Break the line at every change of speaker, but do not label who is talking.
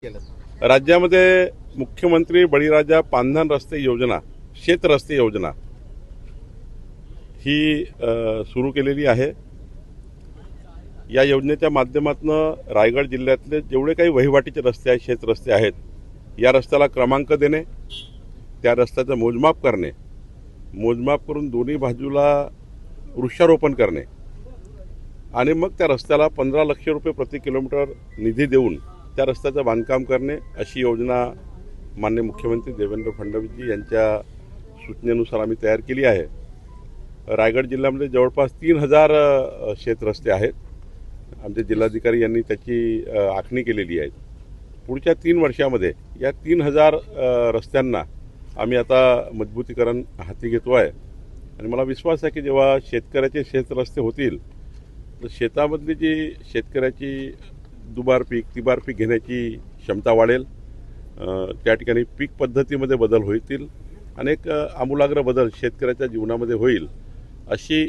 केलं?
राज्यामध्ये मुख्यमंत्री बळीराजा पांधन रस्ते योजना, शेत रस्ते योजना ही सुरू केलेली आहे. या योजनेच्या माध्यमातून रायगड जिल्ह्यातले जेवढे काही वहिवाटीचे रस्ते आहेत, शेत रस्ते आहेत, या रस्त्याला क्रमांक देणे, त्या रस्त्याचं मोजमाप करणे, मोजमाप करून दोन्ही बाजूला वृक्षारोपण करणे आणि मग त्या रस्त्याला 15 लाख रुपये प्रति किलोमीटर निधी देऊन त्या रस्त्याचं बांधकाम करणे, अशी योजना माननीय मुख्यमंत्री देवेंद्र फडणवीसजी यांच्या सूचनेनुसार आम्ही तयार केली आहे. रायगड जिल्ह्यामध्ये जवळपास 3000 शेत रस्ते आहेत. आमचे जिल्हाधिकारी यांनी त्याची आखणी केलेली आहे. पुढच्या 3 वर्षामध्ये या 3000 रस्त्यांना आम्ही आता मजबूतीकरण हाती घेतो आहे आणि मला विश्वास आहे की जेव्हा शेतकऱ्याचे शेत रस्ते होतील तर शेतामधली जी शेतकऱ्याची दुबार पीक तिबार पीक घेण्याची क्षमता वाढेल. त्या ठिकाणी पीक पद्धतीमध्ये बदल होतील. अनेक आमूलाग्र बदल शेतकऱ्याच्या जीवनामध्ये होईल अशी